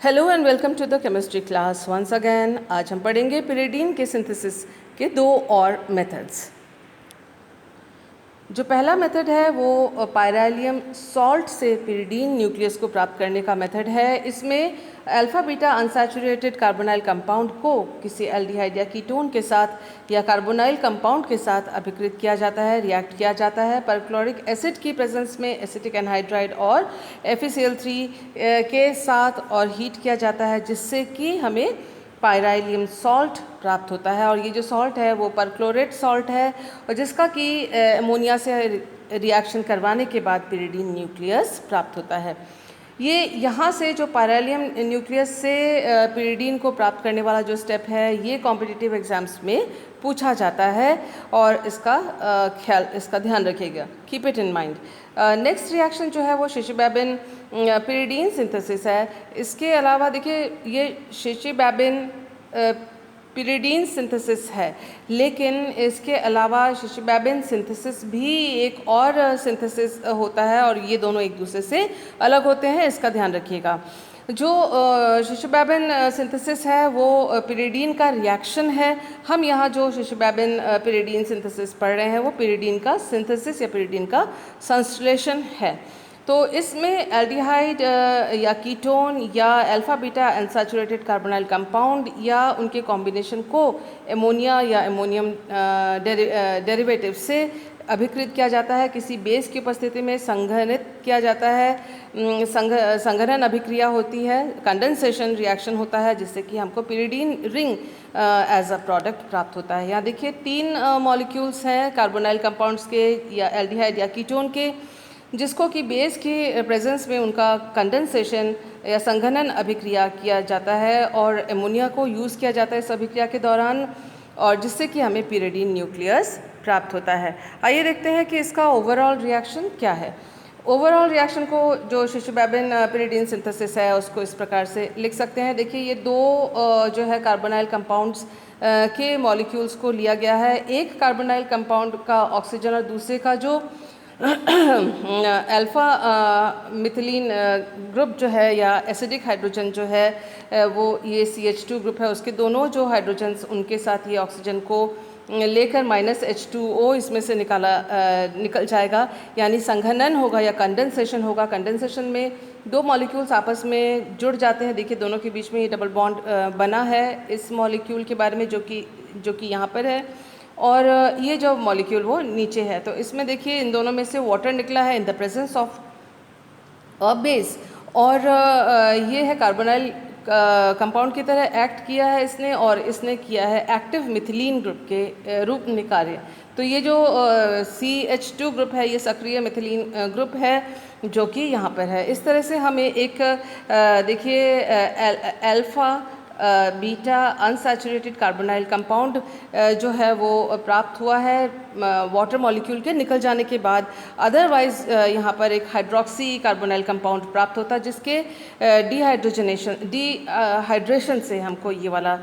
Hello and welcome to the chemistry class once again. आज हम पढ़ेंगे पिरिडीन के सिंथेसिस के दो और मेथड्स। जो पहला मेथड है वो पायरालियम सॉल्ट से पिरिडीन न्यूक्लियस को प्राप्त करने का मेथड है। इसमें alpha beta unsaturated carbonyl compound को किसी एल्डिहाइड या कीटोन के साथ या कार्बोनाइल कंपाउंड के साथ अभिकृत किया जाता है, रिएक्ट किया जाता है। परक्लोरिक एसिड की प्रेजेंस में एसिटिक एनहाइड्राइड और FeCl3 के साथ और हीट किया जाता है, जिससे कि हमें पायराइलियम सॉल्ट प्राप्त होता है। और ये जो सॉल्ट है वो परक्लोरेट सॉल्ट है और जिसका कि अमोनिया से रिएक्शन करवाने के बाद पिरिडीन न्यूक्लियस प्राप्त होता है। ये यहाँ से जो पायरालियम न्यूक्लियस से पिरिडीन को प्राप्त करने वाला जो स्टेप है, ये कॉम्पिटिटिव एग्जाम्स में पूछा जाता है और इसका ध्यान रखिएगा, keep it in mind. Next reaction जो है वो शिशिबैबिन पिरिडीन सिंथेसिस है। इसके अलावा देखिए, ये शिशिबैबिन पिरिडीन सिंथेसिस है, लेकिन इसके अलावा शिशिबैबिन सिंथेसिस भी एक और सिंथेसिस होता है और ये दोनों एक दूसरे से अलग होते हैं, इसका ध्यान रखिएगा। जो शिशिबैबिन सिंथेसिस है वो पिरिडीन का रिएक्शन है। हम यहाँ जो शिशिबैबिन पिरिडीन सिंथेसिस पढ़ रहे हैं वो पिरिडीन का सिंथेसिस या पिरिडीन का संश्लेषण है। तो इसमें एल्डिहाइड या कीटोन या alpha beta unsaturated carbonyl compound या उनके कॉम्बिनेशन को एमोनिया या एमोनियम डेरिवेटिव से अभिकृत किया जाता है। किसी बेस की उपस्थिति में संघनित किया जाता है, संघनन अभिक्रिया होती है, कंडेंसेशन रिएक्शन होता है, जिससे कि हमको pyridine ring as a product प्राप्त होता है। यहाँ देखिए 3 मॉलिक्यूल्स हैं कार्बोनाइल कंपाउंड्स के या एल्डिहाइड या कीटोन के, जिसको कि बेस की प्रेजेंस में उनका कंडेंसेशन या संघनन अभिक्रिया किया जाता है और एमोनिया को यूज़ किया जाता है इस अभिक्रिया के दौरान, और जिससे कि हमें पिरिडीन न्यूक्लियस प्राप्त होता है। आइए देखते हैं कि इसका ओवरऑल रिएक्शन क्या है। ओवरऑल रिएक्शन को जो शिशिबैबिन पिरिडीन सिंथेसिस है उसको इस प्रकार से लिख सकते हैं। देखिए, ये दो जो है कार्बोनाइल कंपाउंड्स के मॉलिक्यूल्स को लिया गया है। एक कार्बोनाइल कंपाउंड का ऑक्सीजन और दूसरे का जो अल्फ़ा मिथिलीन ग्रुप जो है या एसिडिक हाइड्रोजन जो है वो ये CH2 ग्रुप है, उसके दोनों जो हाइड्रोजन्स उनके साथ ये ऑक्सीजन को लेकर -H2O इसमें से निकल जाएगा, यानी संघनन होगा या कंडेंसेशन होगा। कंडेंसेशन में दो मॉलिक्यूल्स आपस में जुड़ जाते हैं। देखिए, दोनों के बीच में ये डबल बॉन्ड बना है इस मॉलिक्यूल के बारे में, जो कि यहाँ पर है, और ये जो मॉलिक्यूल वो नीचे है। तो इसमें देखिए इन दोनों में से वाटर निकला है in the presence of a base, और ये है कार्बोनाइल कंपाउंड की तरह एक्ट किया है इसने, और इसने किया है एक्टिव मिथिलीन ग्रुप के रूप में कार्य। तो ये जो CH2 ग्रुप है ये सक्रिय मिथिलीन ग्रुप है जो कि यहाँ पर है। इस तरह से हमें एक देखिए alpha beta unsaturated carbonyl compound जो है वो प्राप्त हुआ है वाटर मॉलिक्यूल के निकल जाने के बाद। अदरवाइज यहाँ पर एक हाइड्रोक्सी कार्बोनाइल कंपाउंड प्राप्त होता है, जिसके डिहाइड्रेशन से हमको ये वाला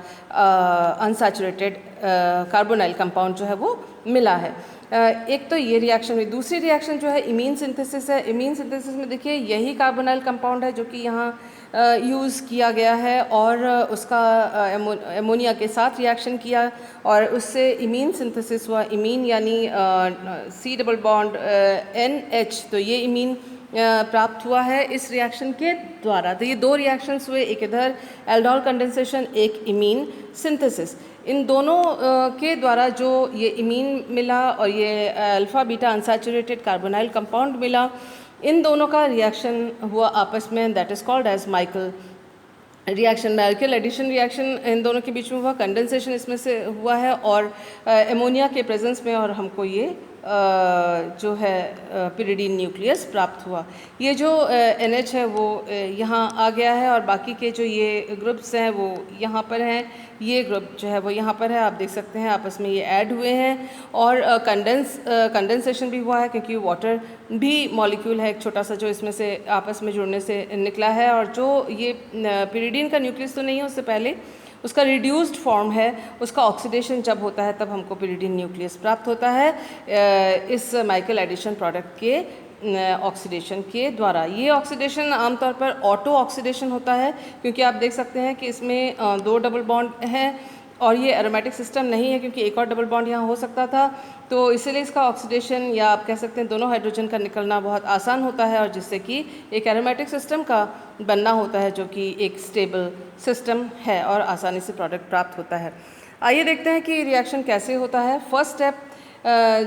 अनसैचुरेटेड कार्बोनाइल कंपाउंड जो है वो मिला है। एक तो ये रिएक्शन हुई। दूसरी रिएक्शन जो है इमीन सिंथेसिस है। इमीन सिंथेसिस में देखिए यही कार्बोनाइल कंपाउंड है जो कि यहाँ यूज़ किया गया है, और उसका एमोनिया के साथ रिएक्शन किया और उससे इमीन सिंथेसिस हुआ। इमीन यानी C डबल बॉन्ड NH, तो ये इमीन प्राप्त हुआ है इस रिएक्शन के द्वारा। तो ये दो रिएक्शंस हुए, एक इधर एल्डोल कंडेंसेशन, एक इमीन सिंथेसिस। इन दोनों के द्वारा जो ये इमीन मिला और ये alpha beta unsaturated carbonyl compound मिला, इन दोनों का रिएक्शन हुआ आपस में, that is called as Michael reaction. Michael addition reaction इन दोनों के बीच में हुआ, कंडेंसेशन इसमें से हुआ है और एमोनिया के प्रेजेंस में, और हमको ये जो है पिरिडीन न्यूक्लियस प्राप्त हुआ। ये जो NH है वो यहाँ आ गया है और बाकी के जो ये ग्रुप्स हैं वो यहाँ पर हैं। ये ग्रुप जो है वो यहाँ पर है, आप देख सकते हैं आपस में ये ऐड हुए हैं, और कंडेंसेशन भी हुआ है क्योंकि वाटर भी मॉलिक्यूल है एक छोटा सा जो इसमें से आपस में जुड़ने से निकला है। और जो ये पिरिडीन का न्यूक्लियस तो नहीं है, उससे पहले उसका रिड्यूस्ड फॉर्म है, उसका ऑक्सीडेशन जब होता है तब हमको पिरिडीन न्यूक्लियस प्राप्त होता है इस माइकल एडिशन प्रोडक्ट के ऑक्सीडेशन के द्वारा। ये ऑक्सीडेशन आमतौर पर ऑटो ऑक्सीडेशन होता है, क्योंकि आप देख सकते हैं कि इसमें 2 डबल बॉन्ड हैं और ये एरोमेटिक सिस्टम नहीं है, क्योंकि एक और डबल बॉन्ड यहाँ हो सकता था, तो इसीलिए इसका ऑक्सीडेशन या आप कह सकते हैं दोनों हाइड्रोजन का निकलना बहुत आसान होता है, और जिससे कि एक एरोमेटिक सिस्टम का बनना होता है जो कि एक स्टेबल सिस्टम है और आसानी से प्रोडक्ट प्राप्त होता है। आइए देखते हैं कि रिएक्शन कैसे होता है। फर्स्ट स्टेप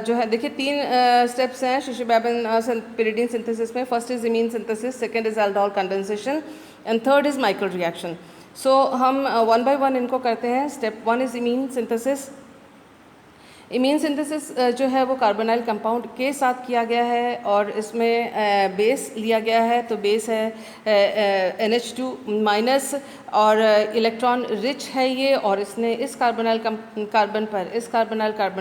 जो है, देखिए 3 स्टेप्स हैं शिशोबैबन पिरिडीन सिंथेसिस में। First is imine synthesis, second is aldol condensation and third is Michael reaction. So हम 1 बाय 1 इनको करते हैं। Step 1 is imine synthesis. Imine synthesis जो है वो कार्बोनाइल कंपाउंड के साथ किया गया है और इसमें बेस लिया गया है, तो बेस है NH2 माइनस और इलेक्ट्रॉन रिच है ये, और इसने इस कार्बन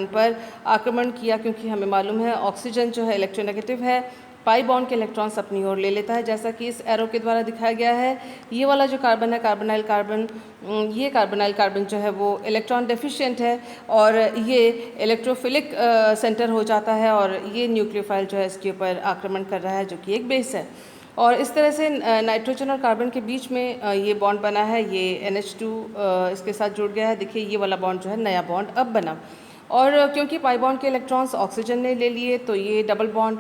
पर आक्रमण किया, क्योंकि हमें मालूम है ऑक्सीजन जो है इलेक्ट्रोनेगेटिव है, पाई बॉन्ड के इलेक्ट्रॉन्स अपनी ओर ले लेता है, जैसा कि इस एरो के द्वारा दिखाया गया है। ये वाला जो कार्बन है कार्बोनाइल कार्बन जो है वो इलेक्ट्रॉन डेफिशिएंट है और ये इलेक्ट्रोफिलिक सेंटर हो जाता है, और ये न्यूक्लियोफाइल जो है इसके ऊपर आक्रमण कर रहा है, जो कि एक बेस है। और इस तरह से नाइट्रोजन और कार्बन के बीच में ये बॉन्ड बना है, ये NH2 इसके साथ जुड़ गया है। देखिए ये वाला बॉन्ड जो है नया बॉन्ड अब बना, और क्योंकि पाई बॉन्ड के इलेक्ट्रॉन्स ऑक्सीजन ने ले लिए, तो ये डबल बॉन्ड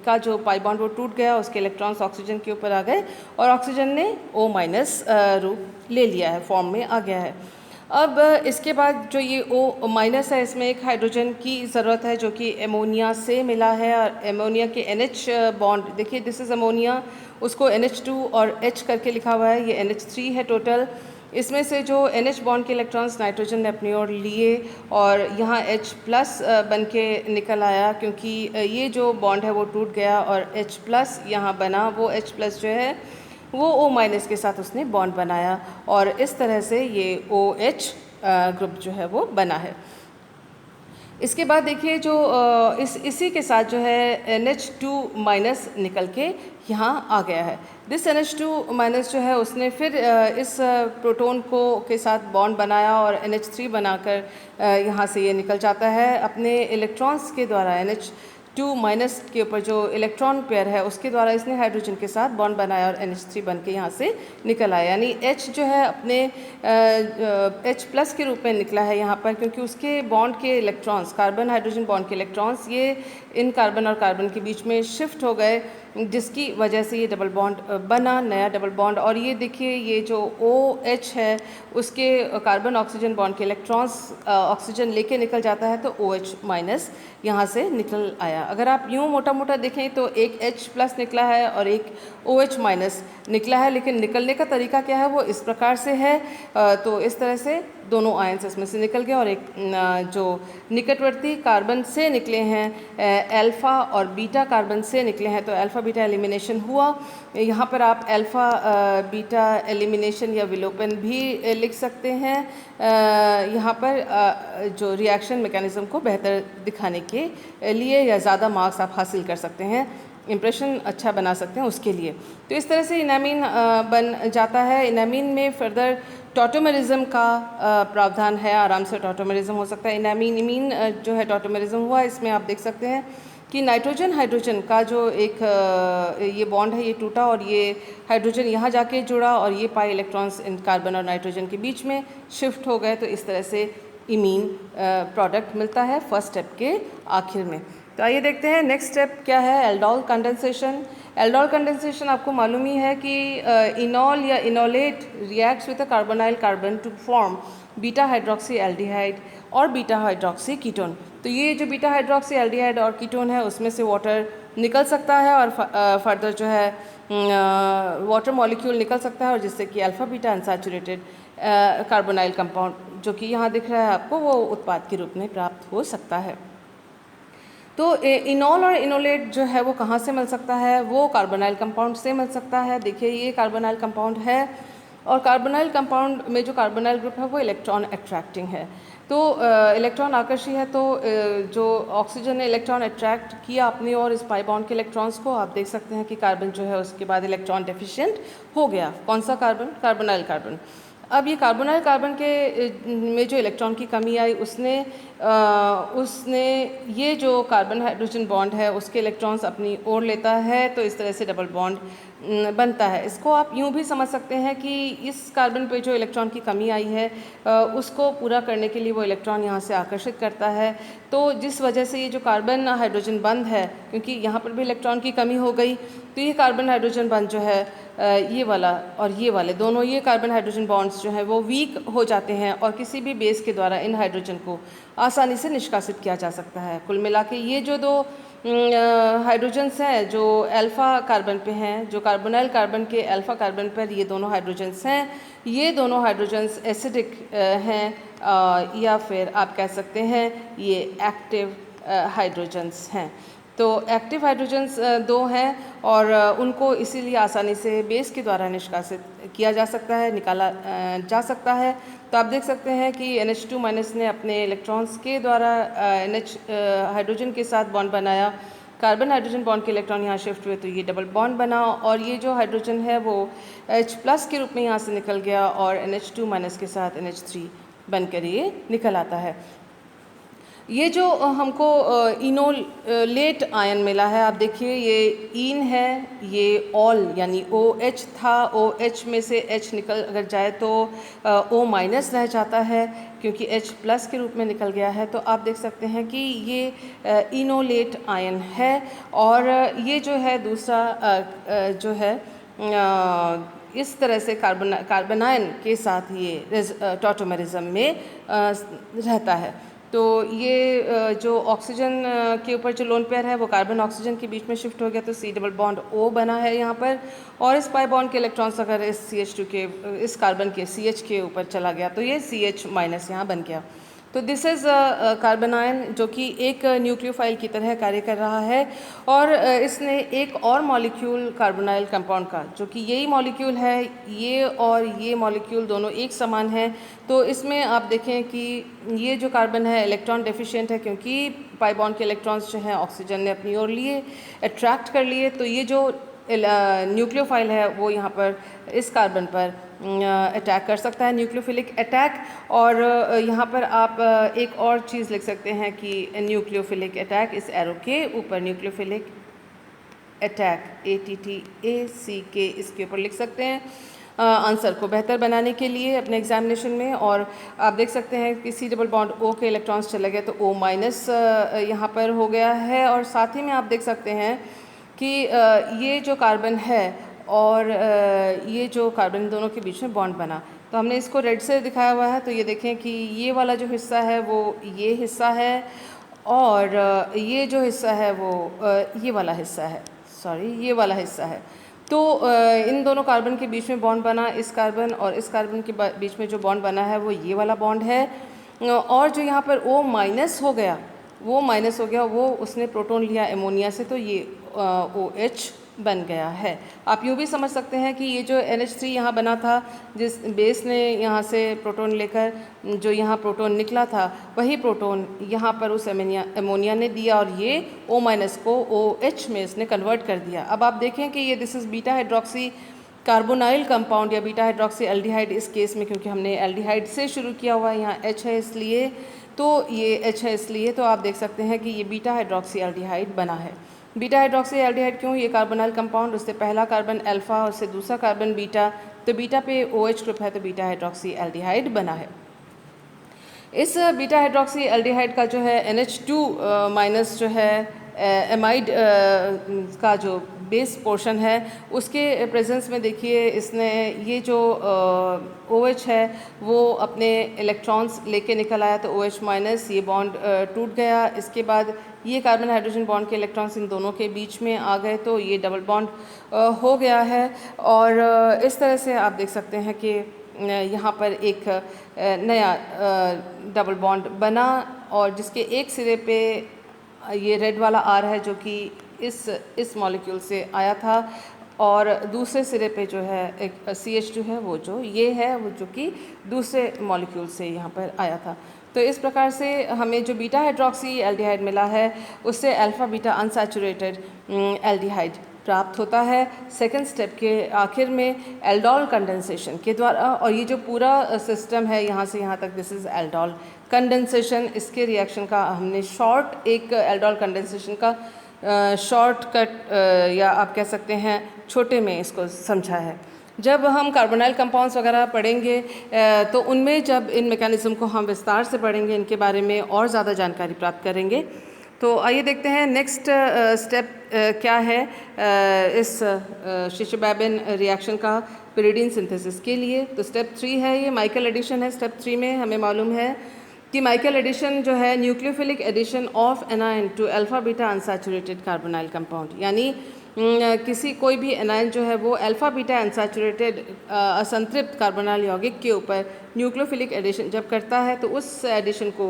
का जो पाई बॉन्ड वो टूट गया, उसके इलेक्ट्रॉन्स ऑक्सीजन के ऊपर आ गए और ऑक्सीजन ने O- रूप ले लिया है, फॉर्म में आ गया है। अब इसके बाद जो ये O- है, इसमें एक हाइड्रोजन की ज़रूरत है जो कि एमोनिया से मिला है, और एमोनिया के NH बॉन्ड, देखिए दिस इज़ अमोनिया, उसको NH2 और H करके लिखा हुआ है, ये NH3 है टोटल। इसमें से जो NH बॉन्ड के इलेक्ट्रॉन्स नाइट्रोजन ने अपनी ओर लिए और यहाँ H प्लस बन के निकल आया, क्योंकि ये जो बॉन्ड है वो टूट गया और H प्लस यहाँ बना, वो H प्लस जो है वो O- के साथ उसने बॉन्ड बनाया, और इस तरह से ये OH ग्रुप जो है वो बना है। इसके बाद देखिए जो इसी के साथ जो है NH2- निकल के यहाँ आ गया है। दिस NH2- जो है उसने फिर इस प्रोटॉन को के साथ बॉन्ड बनाया और NH3 बनाकर यहाँ से ये निकल जाता है अपने इलेक्ट्रॉन्स के द्वारा। NH2- के ऊपर जो इलेक्ट्रॉन पेयर है उसके द्वारा इसने हाइड्रोजन के साथ बॉन्ड बनाया और NH3 बन के यहाँ से निकल आया, यानी H जो है अपने H प्लस के रूप में निकला है यहाँ पर, क्योंकि उसके बॉन्ड के इलेक्ट्रॉन्स, कार्बन हाइड्रोजन बॉन्ड के इलेक्ट्रॉन्स ये इन कार्बन और कार्बन के बीच में शिफ्ट हो गए, जिसकी वजह से ये डबल बॉन्ड बना, नया डबल बॉन्ड। और ये देखिए ये जो OH है उसके कार्बन ऑक्सीजन बॉन्ड के इलेक्ट्रॉन्स ऑक्सीजन लेके निकल जाता है, तो OH- यहाँ से निकल आया। अगर आप यूँ मोटा मोटा देखें तो एक H प्लस निकला है और एक OH- निकला है, लेकिन निकलने का तरीका क्या है वो इस प्रकार से है। तो इस तरह से दोनों आयंस इसमें से निकल गए और एक जो निकटवर्ती कार्बन से निकले हैं अल्फ़ा और बीटा कार्बन से निकले हैं, तो अल्फ़ा बीटा एलिमिनेशन हुआ। यहाँ पर आप अल्फ़ा बीटा एलिमिनेशन या विलोपन भी लिख सकते हैं, यहाँ पर जो रिएक्शन मैकेनिज़्म को बेहतर दिखाने के लिए या ज़्यादा मार्क्स आप हासिल कर सकते हैं, इम्प्रेशन अच्छा बना सकते हैं उसके लिए। तो इस तरह से इनामीन बन जाता है। इनामीन में फर्दर टॉटोमेरिज्म का प्रावधान है, आराम से टॉटोमेरिज्म हो सकता है। इमीन जो है टॉटोमेरिज्म हुआ, इसमें आप देख सकते हैं कि नाइट्रोजन हाइड्रोजन का जो एक ये बॉन्ड है ये टूटा और ये हाइड्रोजन यहाँ जाके जुड़ा और ये पाई इलेक्ट्रॉन्स इन कार्बन और नाइट्रोजन के बीच में शिफ्ट हो गए, तो इस तरह से इमीन प्रोडक्ट मिलता है फर्स्ट स्टेप के आखिर में। तो आइए देखते हैं नेक्स्ट स्टेप क्या है, एल्डोल कंडेंसेशन। एल्डोल कंडेंसेशन आपको मालूम ही है कि इनॉल या enolate reacts with a carbonyl carbon to form beta hydroxy aldehyde और बीटा हाइड्रोक्सी कीटोन। तो ये जो बीटा हाइड्रोक्सी एल्डिहाइड और कीटोन है उसमें से वाटर निकल सकता है और फर्दर जो है वाटर मॉलिक्यूल निकल सकता है, और जिससे कि alpha beta unsaturated carbonyl compound जो कि यहाँ दिख रहा है आपको वो उत्पाद के रूप में प्राप्त हो सकता है। तो इनॉल और इनोलेट जो है वो कहाँ से मिल सकता है, वो कार्बोनाइल कंपाउंड से मिल सकता है। देखिए ये कार्बोनाइल कंपाउंड है और कार्बोनाइल कंपाउंड में जो कार्बोनाइल ग्रुप है वो इलेक्ट्रॉन अट्रैक्टिंग है, तो इलेक्ट्रॉन आकर्षी है। तो जो ऑक्सीजन ने इलेक्ट्रॉन अट्रैक्ट किया अपनी और इस पाई बॉन्ड के इलेक्ट्रॉन्स को, आप देख सकते हैं कि कार्बन जो है उसके बाद इलेक्ट्रॉन डेफिशिएंट हो गया। कौन सा कार्बन? Carbonyl carbon. अब ये कार्बोनाइल कार्बन के में जो इलेक्ट्रॉन की कमी आई उसने ये जो कार्बन हाइड्रोजन बॉन्ड है उसके इलेक्ट्रॉन्स अपनी ओर लेता है, तो इस तरह से डबल बॉन्ड बनता है। इसको आप यूँ भी समझ सकते हैं कि इस कार्बन पे जो इलेक्ट्रॉन की कमी आई है उसको पूरा करने के लिए वो इलेक्ट्रॉन यहाँ से आकर्षित करता है। तो जिस वजह से ये जो कार्बन हाइड्रोजन बंध है, क्योंकि यहाँ पर भी इलेक्ट्रॉन की कमी हो गई, तो ये कार्बन हाइड्रोजन बंध जो है ये वाला और ये वाले दोनों ये कार्बन हाइड्रोजन बॉन्ड्स जो हैं वो वीक हो जाते हैं और किसी भी बेस के द्वारा इन हाइड्रोजन को आसानी से निष्कासित किया जा सकता है। कुल मिला के ये जो दो हाइड्रोजन्स हैं जो अल्फ़ा कार्बन पे हैं, जो कार्बोनाइल कार्बन के अल्फ़ा कार्बन पर ये दोनों हाइड्रोजन्स हैं, ये दोनों हाइड्रोजन्स एसिडिक हैं या फिर आप कह सकते हैं ये एक्टिव हाइड्रोजन्स हैं। तो एक्टिव हाइड्रोजन्स दो हैं और उनको इसीलिए आसानी से बेस के द्वारा निष्कासित किया जा सकता है, निकाला जा सकता है। तो आप देख सकते हैं कि NH2- ने अपने इलेक्ट्रॉन्स के द्वारा NH हाइड्रोजन के साथ बॉन्ड बनाया, कार्बन हाइड्रोजन बॉन्ड के इलेक्ट्रॉन यहाँ शिफ्ट हुए तो ये डबल बॉन्ड बना और ये जो हाइड्रोजन है वो H+ के रूप में यहाँ से निकल गया और NH2- के साथ NH3 बनकर ये निकल आता है। ये जो हमको इनोलेट आयन मिला है, आप देखिए ये इन है, ये ऑल यानी OH था, OH में से H निकल अगर जाए तो O- रह जाता है क्योंकि H+ के रूप में निकल गया है। तो आप देख सकते हैं कि ये इनोलेट आयन है और ये जो है दूसरा जो है इस तरह से कार्बनायन के साथ ये टॉटोमेरिज्म में रहता है। तो ये जो ऑक्सीजन के ऊपर जो लोन पेयर है वो कार्बन ऑक्सीजन के बीच में शिफ्ट हो गया तो C डबल बॉन्ड O बना है यहाँ पर और इस पाई बॉन्ड के इलेक्ट्रॉन्स अगर इस CH2 के इस कार्बन के CH के ऊपर चला गया तो ये CH- यहाँ बन गया। तो दिस इज़ कार्बनायन जो कि एक न्यूक्लियोफाइल की तरह कार्य कर रहा है और इसने एक और मॉलिक्यूल कार्बोनाइल कंपाउंड का जो कि यही मॉलिक्यूल है, ये और ये मॉलिक्यूल दोनों एक समान हैं। तो इसमें आप देखें कि ये जो कार्बन है इलेक्ट्रॉन डेफिशिएंट है क्योंकि पाई बॉन्ड के इलेक्ट्रॉन्स जो हैं ऑक्सीजन ने अपनी ओर लिए, अट्रैक्ट कर लिए। तो ये जो न्यूक्लियोफाइल है वो यहाँ पर इस कार्बन पर अटैक कर सकता है, न्यूक्लियोफिलिक अटैक। और यहाँ पर आप एक और चीज़ लिख सकते हैं कि न्यूक्लियोफिलिक अटैक, इस एरो के ऊपर न्यूक्लियोफिलिक अटैक ATTACK इसके ऊपर लिख सकते हैं आंसर को बेहतर बनाने के लिए अपने एग्जामिनेशन में। और आप देख सकते हैं कि C डबल बॉन्ड O के इलेक्ट्रॉन्स चले गए तो O- यहाँ पर हो गया है और साथ ही में आप देख सकते हैं कि ये जो कार्बन है और ये जो कार्बन दोनों के बीच में बॉन्ड बना, तो हमने इसको रेड से दिखाया हुआ है। तो ये देखें कि ये वाला जो हिस्सा है वो ये हिस्सा है और ये जो हिस्सा है वो ये वाला हिस्सा है, सॉरी ये वाला हिस्सा है। तो इन दोनों कार्बन के बीच में बॉन्ड बना, इस कार्बन और इस कार्बन के बीच में जो बॉन्ड बना है वो ये वाला बॉन्ड है और जो यहाँ पर O- हो गया वो माइनस हो गया, वो उसने प्रोटॉन लिया एमोनिया से तो ये OH बन गया है। आप यूँ भी समझ सकते हैं कि ये जो NH3 यहाँ बना था जिस बेस ने यहाँ से प्रोटॉन लेकर जो यहाँ प्रोटॉन निकला था वही प्रोटॉन यहाँ पर उस एमोनिया ने दिया और ये O- को OH में इसने कन्वर्ट कर दिया। अब आप देखें कि ये this is beta hydroxy carbonyl compound या बीटा हाइड्रोक्सी एल्डिहाइड इस केस में, क्योंकि हमने एल्डिहाइड से शुरू किया हुआ है, यहाँ H है इसलिए, तो ये H है इसलिए, तो आप देख सकते हैं कि ये बीटा हाइड्रोक्सी एल्डिहाइड बना है। बीटा हाइड्रोक्सी एल्डिहाइड क्यों? ये कार्बोनाइल कंपाउंड, उससे पहला कार्बन अल्फ़ा और उससे दूसरा कार्बन बीटा, तो बीटा पे OH ग्रुप है तो बीटा हाइड्रोक्सी एल्डिहाइड बना है। इस बीटा हाइड्रोक्सी एल्डिहाइड का जो है NH2- जो है एमाइड का जो बेस पोर्शन है उसके प्रेजेंस में देखिए इसने ये जो OH है वो अपने इलेक्ट्रॉन्स लेके निकल आया तो OH- ये बॉन्ड टूट गया। इसके बाद ये कार्बन हाइड्रोजन बॉन्ड के इलेक्ट्रॉन्स इन दोनों के बीच में आ गए तो ये डबल बॉन्ड हो गया है और इस तरह से आप देख सकते हैं कि यहाँ पर एक नया डबल बॉन्ड बना और जिसके एक सिरे पे ये रेड वाला R है जो कि इस मॉलिक्यूल से आया था और दूसरे सिरे पे जो है एक CH2 है वो जो ये है वो जो कि दूसरे मॉलिक्यूल से यहाँ पर आया था। तो इस प्रकार से हमें जो बीटा हाइड्रोक्सी एल्डिहाइड मिला है उससे अल्फ़ा बीटा अनसैचुरेटेड एल्डिहाइड प्राप्त होता है सेकंड स्टेप के आखिर में एल्डोल कंडेंसेशन के द्वारा। और ये जो पूरा सिस्टम है यहाँ से यहाँ तक, दिस इज़ एल्डोल कंडेंसेशन। इसके रिएक्शन का हमने शॉर्ट एक एल्डोल कंडेंसेशन का शॉर्टकट या आप कह सकते हैं छोटे में इसको समझा है। जब हम कार्बोनाइल कंपाउंड्स वगैरह पढ़ेंगे तो उनमें जब इन मैकेनिज़्म को हम विस्तार से पढ़ेंगे, इनके बारे में और ज़्यादा जानकारी प्राप्त करेंगे। तो आइए देखते हैं नेक्स्ट स्टेप क्या है इस शिशोबैबिन रिएक्शन का पिरिडीन सिंथेसिस के लिए। तो स्टेप 3 है, ये माइकल एडिशन है। स्टेप 3 में हमें मालूम है कि माइकल एडिशन जो है nucleophilic addition of anion to alpha beta unsaturated carbonyl compound, यानी किसी कोई भी एनाइन जो है वो अल्फा बीटा अनसैचुरेटेड असंतृप्त कार्बोनाइल यौगिक के ऊपर न्यूक्लियोफिलिक एडिशन जब करता है तो उस एडिशन को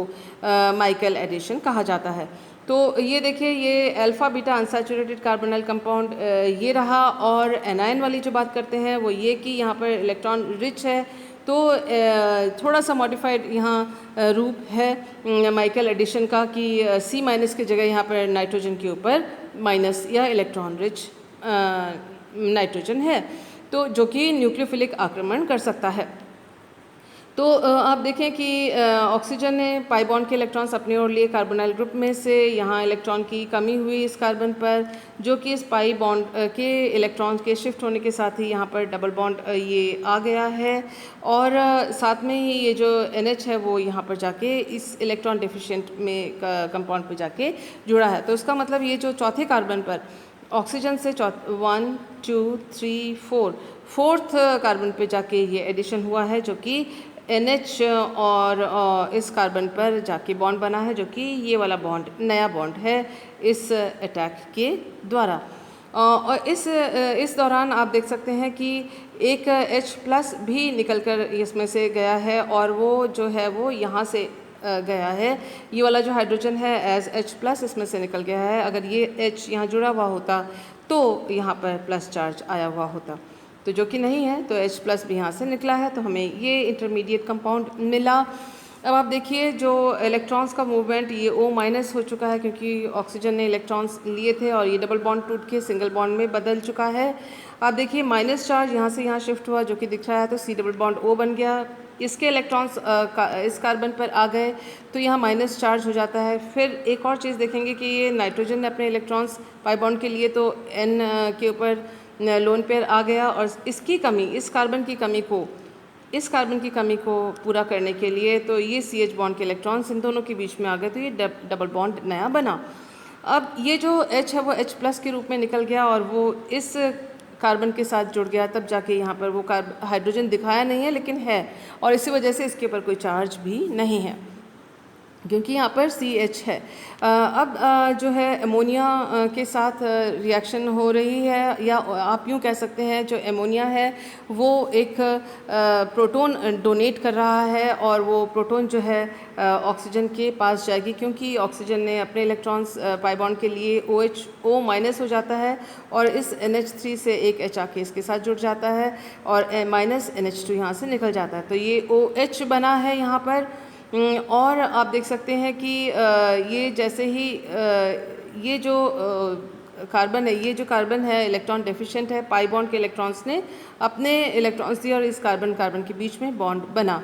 माइकल एडिशन कहा जाता है। तो ये देखिए, ये alpha beta unsaturated carbonyl compound ये रहा, और एनाइन वाली जो बात करते हैं वो ये कि यहाँ पर इलेक्ट्रॉन रिच है, तो थोड़ा सा मॉडिफाइड यहाँ रूप है माइकल एडिशन का कि C- की जगह यहाँ पर नाइट्रोजन के ऊपर माइनस या इलेक्ट्रॉन रिच नाइट्रोजन है, तो जो कि न्यूक्लियोफिलिक आक्रमण कर सकता है। तो आप देखें कि ऑक्सीजन ने पाई बॉन्ड के इलेक्ट्रॉन्स अपनी ओर लिए कार्बोनाइल ग्रुप में से, यहाँ इलेक्ट्रॉन की कमी हुई इस कार्बन पर, जो कि इस पाई बॉन्ड के इलेक्ट्रॉन के शिफ्ट होने के साथ ही यहाँ पर डबल बॉन्ड ये आ गया है, और साथ में ही ये जो NH है वो यहाँ पर जाके इस इलेक्ट्रॉन डेफिशिएंट में कंपाउंड पर जाके जुड़ा है। तो इसका मतलब ये जो चौथे कार्बन पर ऑक्सीजन से 1 2 3 4 फोर्थ कार्बन पे जाके ये एडिशन हुआ है, जो कि NH और इस कार्बन पर जाके बॉन्ड बना है, जो कि ये वाला बॉन्ड नया बॉन्ड है इस अटैक के द्वारा। और इस दौरान आप देख सकते हैं कि एक H+ भी निकलकर इसमें से गया है, और वो जो है वो यहाँ से गया है। ये वाला जो हाइड्रोजन है एज H+ इसमें से निकल गया है। अगर ये H यहाँ जुड़ा हुआ होता तो यहाँ पर प्लस चार्ज आया हुआ होता, तो जो कि नहीं है, तो H+ भी यहाँ से निकला है, तो हमें ये इंटरमीडिएट कंपाउंड मिला। अब आप देखिए जो इलेक्ट्रॉन्स का मूवमेंट ये O- हो चुका है, क्योंकि ऑक्सीजन ने इलेक्ट्रॉन्स लिए थे और ये डबल बॉन्ड टूट के सिंगल बॉन्ड में बदल चुका है। आप देखिए माइनस चार्ज यहाँ से यहाँ शिफ्ट हुआ, जो कि दिख रहा है, तो C डबल बॉन्ड O बन गया। इसके इलेक्ट्रॉन्स इस कार्बन पर आ गए तो यहाँ माइनस चार्ज हो जाता है। फिर एक और चीज़ देखेंगे कि ये नाइट्रोजन ने अपने इलेक्ट्रॉन्स पाई बॉन्ड के लिए तो N के ऊपर लोन पेयर आ गया, और इसकी कमी, इस कार्बन की कमी को पूरा करने के लिए तो ये CH बॉन्ड के इलेक्ट्रॉन्स इन दोनों के बीच में आ गए, तो ये डबल बॉन्ड नया बना। अब ये जो H है वो H+ के रूप में निकल गया और वो इस कार्बन के साथ जुड़ गया, तब जाके यहाँ पर वो हाइड्रोजन दिखाया नहीं है लेकिन है, और इसी वजह से इसके ऊपर कोई चार्ज भी नहीं है क्योंकि यहाँ पर CH है। अब जो है अमोनिया के साथ रिएक्शन हो रही है, या आप यूँ कह सकते हैं जो अमोनिया है वो एक प्रोटॉन डोनेट कर रहा है, और वो प्रोटॉन जो है ऑक्सीजन के पास जाएगी, क्योंकि ऑक्सीजन ने अपने इलेक्ट्रॉन्स पाई बॉन्ड के लिए O- हो जाता है, और इस NH3 से एक H आके इसके साथ जुड़ जाता है, और -NH2 यहाँ से निकल जाता है, तो ये OH बना है यहाँ पर। और आप देख सकते हैं कि ये जैसे ही ये जो कार्बन है, ये जो कार्बन है इलेक्ट्रॉन डेफिशिएंट है, पाई बॉन्ड के इलेक्ट्रॉन्स ने अपने इलेक्ट्रॉन्स दिए और इस कार्बन के बीच में बॉन्ड बना,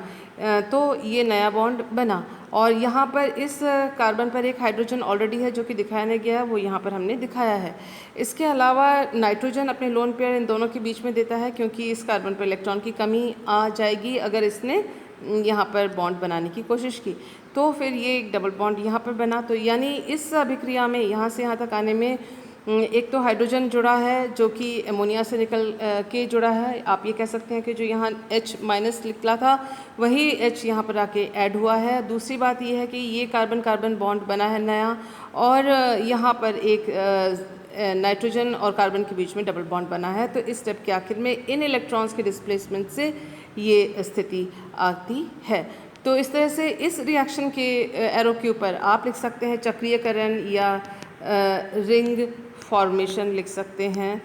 तो ये नया बॉन्ड बना। और यहाँ पर इस कार्बन पर एक हाइड्रोजन ऑलरेडी है जो कि दिखाया नहीं गया, वो यहाँ पर हमने दिखाया है। इसके अलावा नाइट्रोजन अपने लोन पेयर इन दोनों के बीच में देता है, क्योंकि इस कार्बन पर इलेक्ट्रॉन की कमी आ जाएगी अगर इसने यहाँ पर बॉन्ड बनाने की कोशिश की, तो फिर ये एक डबल बॉन्ड यहाँ पर बना। तो यानी इस अभिक्रिया में यहाँ से यहाँ तक आने में एक तो हाइड्रोजन जुड़ा है जो कि अमोनिया से निकल के जुड़ा है। आप ये कह सकते हैं कि जो यहाँ H- निकला था वही H यहाँ पर आके ऐड हुआ है। दूसरी बात ये है कि ये कार्बन कार्बन बॉन्ड बना है नया, और यहाँ पर एक नाइट्रोजन और कार्बन के बीच में डबल बॉन्ड बना है। तो इस स्टेप के आखिर में इन इलेक्ट्रॉन्स के डिस्प्लेसमेंट से ये स्थिति आती है। तो इस तरह से इस रिएक्शन के एरो के ऊपर आप लिख सकते हैं चक्रीयकरण या रिंग फॉर्मेशन लिख सकते हैं।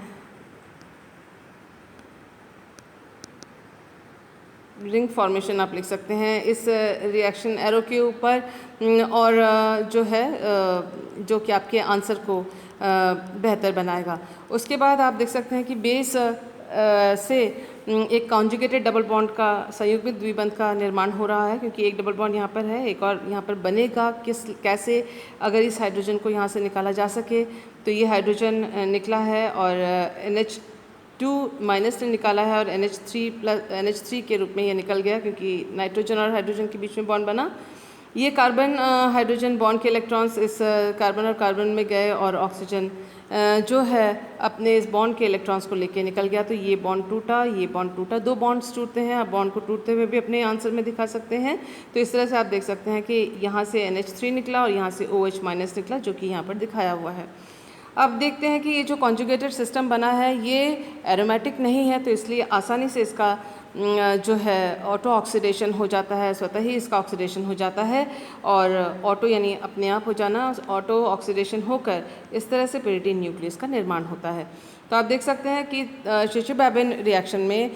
रिंग फॉर्मेशन आप लिख सकते हैं इस रिएक्शन एरो के ऊपर और जो है जो कि आपके आंसर को बेहतर बनाएगा। उसके बाद आप देख सकते हैं कि बेस से एक कॉन्जुगेटेड डबल बॉन्ड का संयुग्मित द्विबंध का निर्माण हो रहा है, क्योंकि एक डबल बॉन्ड यहाँ पर है, एक और यहाँ पर बनेगा। कैसे अगर इस हाइड्रोजन को यहाँ से निकाला जा सके, तो ये हाइड्रोजन निकला है और NH2- ने निकाला है और NH3 के रूप में ये निकल गया, क्योंकि नाइट्रोजन और हाइड्रोजन के बीच में बॉन्ड बना। ये कार्बन हाइड्रोजन बॉन्ड के इलेक्ट्रॉन्स इस कार्बन और कार्बन में गए और ऑक्सीजन जो है अपने इस बॉन्ड के इलेक्ट्रॉन्स को लेके निकल गया। तो ये बॉन्ड टूटा, ये बॉन्ड टूटा, दो बॉन्ड्स टूटते हैं। आप बॉन्ड को टूटते हुए भी अपने आंसर में दिखा सकते हैं। तो इस तरह से आप देख सकते हैं कि यहाँ से NH3 निकला और यहाँ से OH- निकला, जो कि यहाँ पर दिखाया हुआ है। अब देखते हैं कि ये जो कॉन्जुगेटेड सिस्टम बना है ये एरोमेटिक नहीं है, तो इसलिए आसानी से इसका जो है ऑटो ऑक्सीडेशन हो जाता है, स्वतः ही इसका ऑक्सीडेशन हो जाता है। और ऑटो यानी अपने आप हो जाना, ऑटो ऑक्सीडेशन होकर इस तरह से pyridine न्यूक्लियस का निर्माण होता है। तो आप देख सकते हैं कि शिशु-बैबिन रिएक्शन में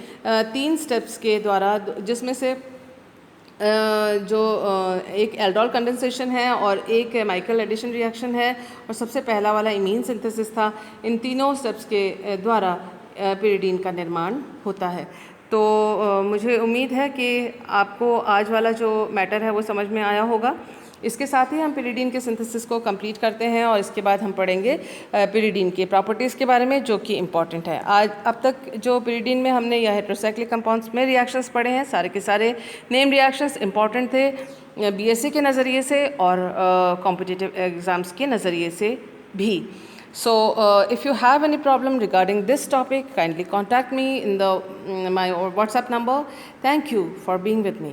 3 स्टेप्स के द्वारा, जिसमें से जो एक एल्डोल कंडेंसेशन है और एक माइकल एडिशन रिएक्शन है और सबसे पहला वाला इमीन सिंथेसिस था। इन तीनों स्टेप्स के द्वारा pyridine का निर्माण होता है। तो मुझे उम्मीद है कि आपको आज वाला जो मैटर है वो समझ में आया होगा। इसके साथ ही हम pyridine के सिंथेसिस को कंप्लीट करते हैं और इसके बाद हम पढ़ेंगे pyridine के प्रॉपर्टीज़ के बारे में, जो कि इम्पॉर्टेंट है। आज अब तक जो pyridine में हमने या हेट्रोसाइक्लिक कंपाउंड्स में रिएक्शंस पढ़े हैं, सारे के सारे नेम रिएक्शंस इम्पॉर्टेंट थे BSc के नज़रिए से और कॉम्पिटिटिव एग्ज़ाम्स के नज़रिए से भी। So if you have any problem regarding this topic, kindly contact me in my WhatsApp number. Thank you for being with me.